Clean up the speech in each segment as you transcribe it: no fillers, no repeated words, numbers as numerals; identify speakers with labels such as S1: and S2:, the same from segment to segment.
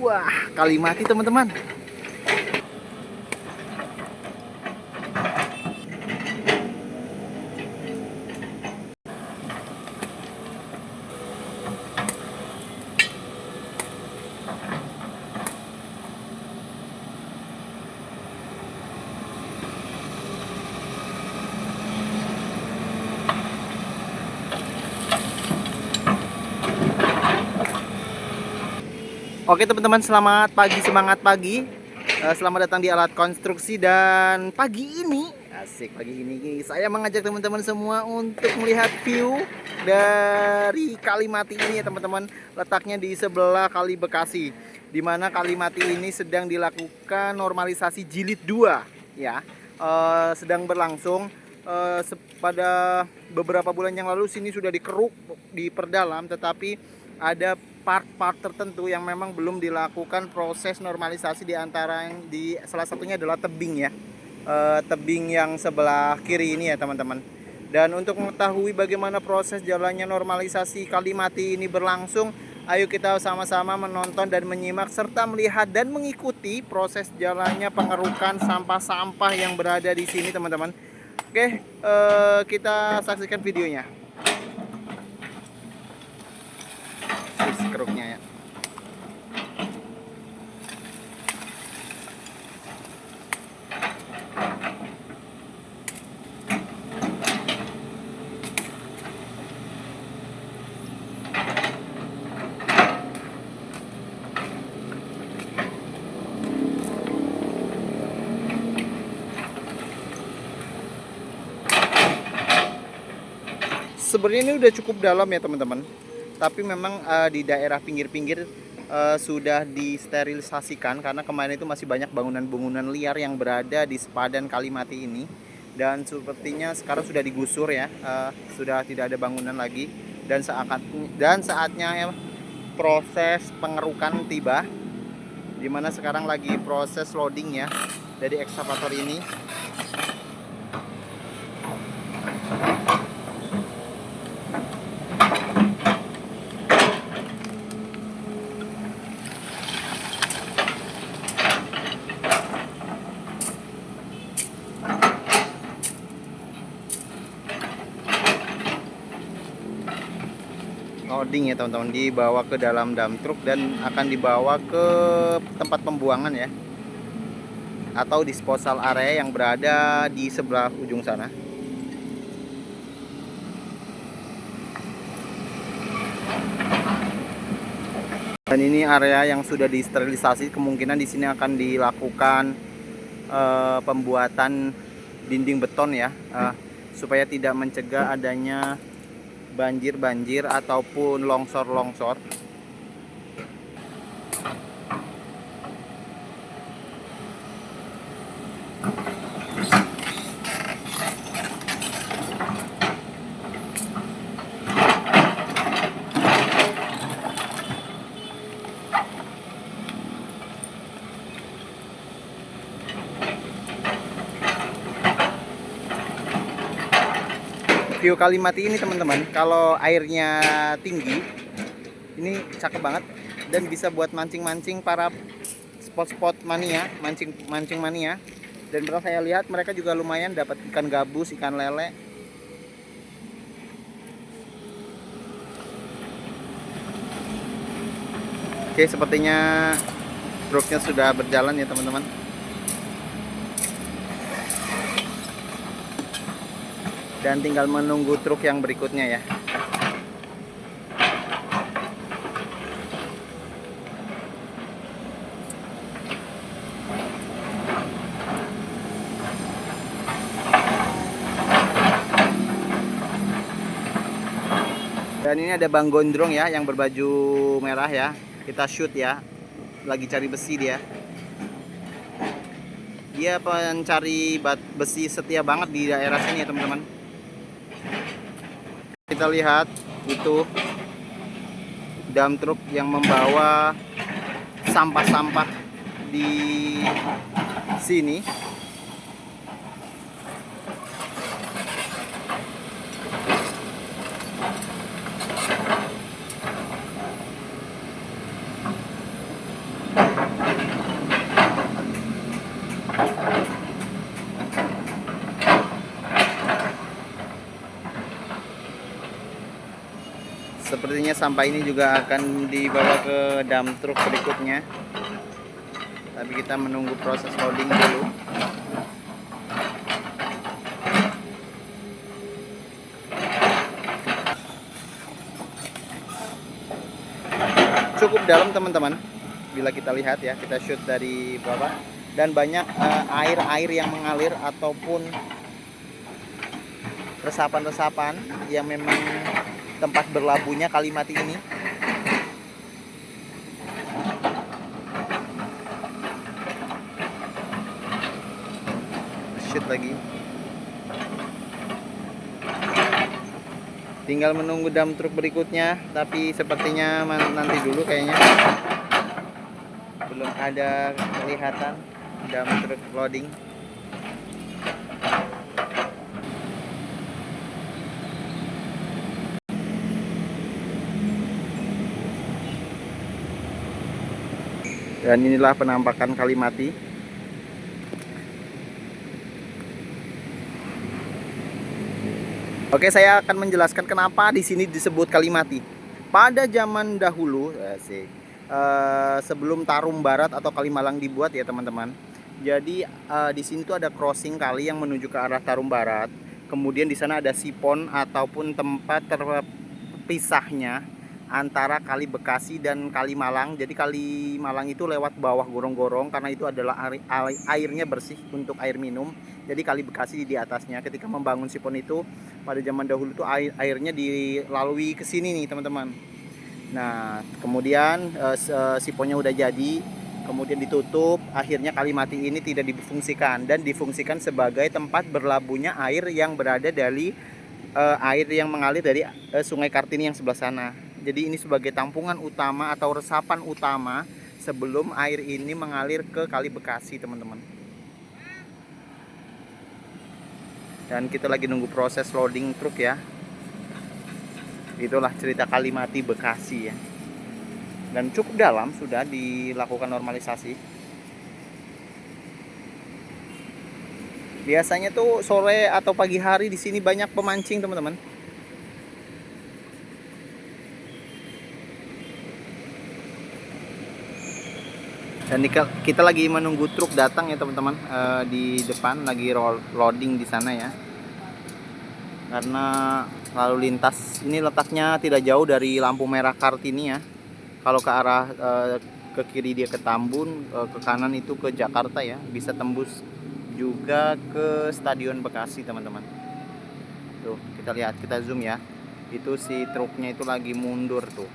S1: Wah, kali mati teman-teman. Oke teman-teman, selamat pagi, semangat pagi. Selamat datang di Alat Konstruksi. Dan pagi ini, pagi ini saya mengajak teman-teman semua untuk melihat view dari Kali Mati ini ya teman-teman. Letaknya di sebelah Kali Bekasi, di mana Kali Mati ini sedang dilakukan normalisasi jilid 2 ya. Sedang berlangsung. Pada beberapa bulan yang lalu sini sudah dikeruk, diperdalam, tetapi ada part-part tertentu yang memang belum dilakukan proses normalisasi, di antara yang salah satunya adalah tebing ya. Tebing yang sebelah kiri ini ya teman-teman. Dan untuk mengetahui bagaimana proses jalannya normalisasi Kali Mati ini berlangsung, ayo kita sama-sama menonton dan menyimak serta melihat dan mengikuti proses jalannya pengerukan sampah-sampah yang berada di sini teman-teman. Oke, kita saksikan videonya. Keruknya ya. Sebenarnya ini udah cukup dalam ya teman-teman, tapi memang di daerah pinggir-pinggir sudah disterilisasikan karena kemarin itu masih banyak bangunan-bangunan liar yang berada di sepadan Kali Mati ini. Dan sepertinya sekarang sudah digusur ya, sudah tidak ada bangunan lagi. Dan saatnya ya, proses pengerukan tiba, dimana sekarang lagi proses loading ya dari ekskavator ini. Loading ya teman-teman, dibawa ke dalam dump truck dan akan dibawa ke tempat pembuangan ya, atau disposal area yang berada di sebelah ujung sana. Dan ini area yang sudah disterilisasi, kemungkinan di sini akan dilakukan pembuatan dinding beton ya, supaya tidak mencegah adanya banjir-banjir ataupun longsor-longsor. View Kali Mati ini teman-teman, kalau airnya tinggi ini cakep banget dan bisa buat mancing-mancing para spot-spot mania, mancing mania. Dan pernah saya lihat mereka juga lumayan dapat ikan gabus, ikan lele. Oke, sepertinya truknya sudah berjalan ya teman-teman. Dan tinggal menunggu truk yang berikutnya ya. Dan ini ada Bang Gondrong ya, yang berbaju merah ya. Kita shoot ya, lagi cari besi dia. Dia pencari besi setia banget di daerah sini ya teman-teman. Kita lihat itu dump truck yang membawa sampah-sampah di sini. Sepertinya sampah ini juga akan dibawa ke dump truck berikutnya. Tapi kita menunggu proses loading dulu. Cukup dalam teman-teman, bila kita lihat ya, kita shoot dari bawah, dan banyak air-air yang mengalir ataupun resapan-resapan yang memang tempat berlabuhnya Kalimati ini. Shoot lagi. Tinggal menunggu dump truck berikutnya, tapi sepertinya nanti dulu kayaknya. Belum ada kelihatan dump truck loading. Dan inilah penampakan Kalimati. Oke, saya akan menjelaskan kenapa di sini disebut Kalimati. Pada zaman dahulu, sebelum Tarum Barat atau Kalimalang dibuat ya teman-teman. Jadi di sini tuh ada crossing kali yang menuju ke arah Tarum Barat. Kemudian di sana ada sipon ataupun tempat terpisahnya antara Kali Bekasi dan Kalimalang. Jadi Kalimalang itu lewat bawah gorong-gorong karena itu adalah airnya bersih untuk air minum. Jadi Kali Bekasi di atasnya. Ketika membangun sipon itu pada zaman dahulu tuh airnya dilalui ke sini nih teman-teman. Nah, kemudian siponnya udah jadi, kemudian ditutup, akhirnya Kalimati ini tidak difungsikan dan difungsikan sebagai tempat berlabuhnya air yang berada dari air yang mengalir dari Sungai Kartini yang sebelah sana. Jadi ini sebagai tampungan utama atau resapan utama sebelum air ini mengalir ke Kali Bekasi, teman-teman. Dan kita lagi nunggu proses loading truk ya. Itulah cerita Kalimati Bekasi ya. Dan cukup dalam sudah dilakukan normalisasi. Biasanya tuh sore atau pagi hari di sini banyak pemancing, teman-teman. Dan kita lagi menunggu truk datang ya teman-teman. Di depan lagi loading di sana ya. Karena lalu lintas ini letaknya tidak jauh dari lampu merah Kartini ya. Kalau ke arah ke kiri dia ke Tambun, ke kanan itu ke Jakarta ya. Bisa tembus juga ke Stadion Bekasi teman-teman. Tuh kita lihat, kita zoom ya. Itu si truknya itu lagi mundur tuh.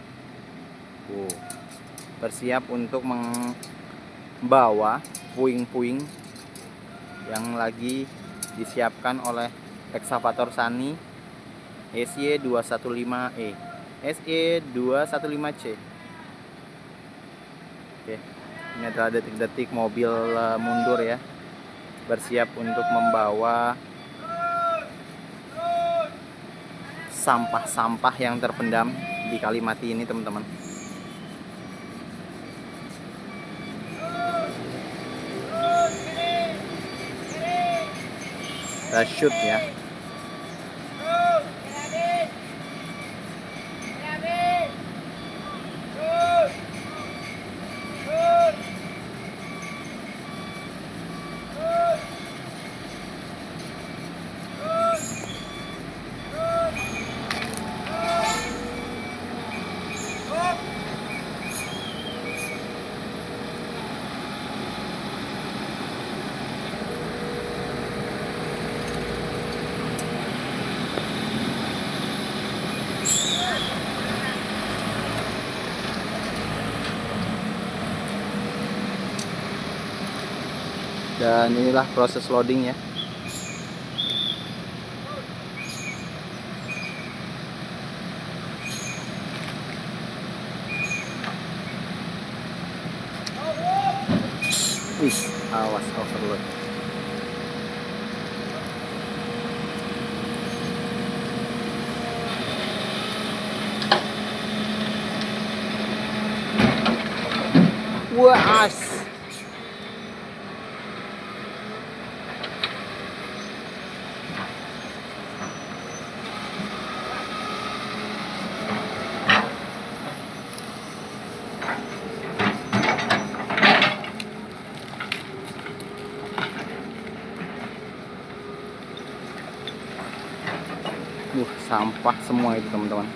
S1: Bersiap untuk membawa puing-puing yang lagi disiapkan oleh ekskavator Sani SY215E SY215C. Oke, ini adalah detik-detik mobil mundur ya, bersiap untuk membawa sampah-sampah yang terpendam di Kalimati ini teman-teman. Kita shoot ya. Dan inilah proses loading ya. Wih, awas overload. Wah, as. sampah semua itu teman-teman.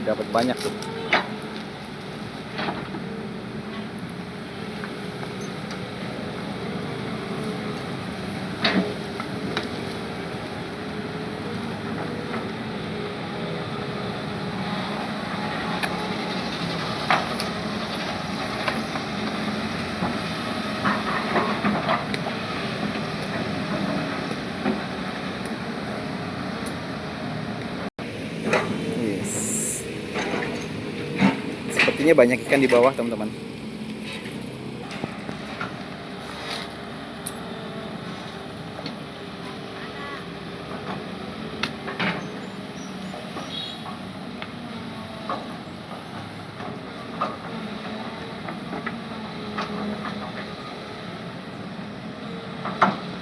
S1: Dapat banyak tuh. Sepertinya banyak ikan di bawah teman-teman.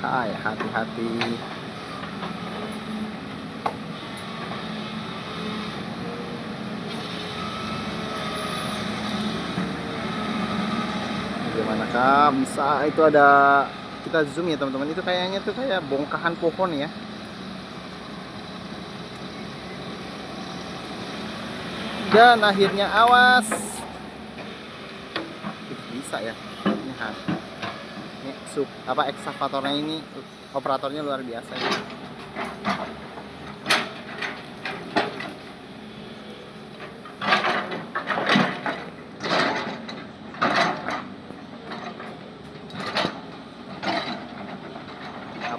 S1: Hai, hati-hati. Gimana kah bisa itu ada, kita zoom ya teman-teman, itu kayaknya tuh kayak bongkahan pohon ya. Dan akhirnya awas, bisa ya ini, ini ekskavatornya ini, operatornya luar biasa ya.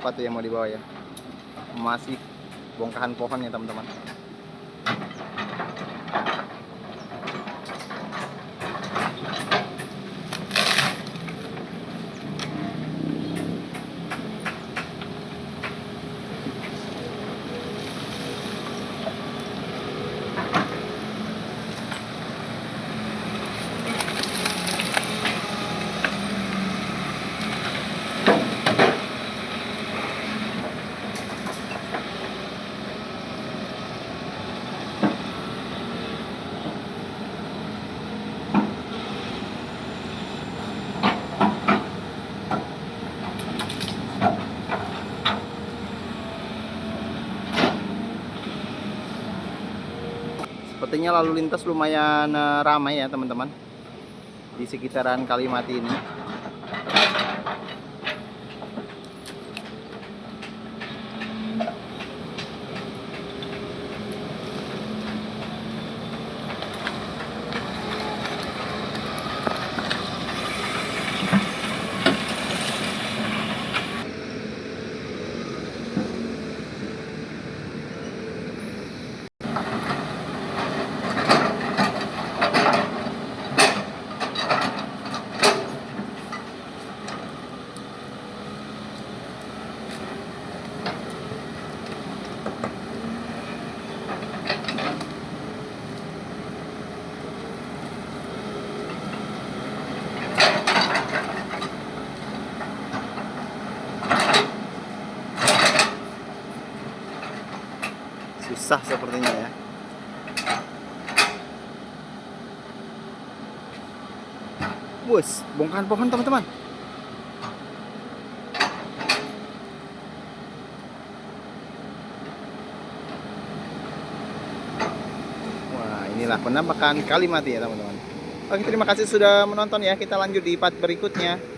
S1: Apa tuh yang mau dibawa ya? Masih bongkahan pohon ya teman-teman. Sepertinya lalu lintas lumayan ramai ya teman-teman di sekitaran Kalimati ini. Susah sepertinya ya. Bus, bongkahan pohon teman-teman. Wah, inilah penampakan Kalimati ya teman-teman. Oke, terima kasih sudah menonton ya. Kita lanjut di part berikutnya.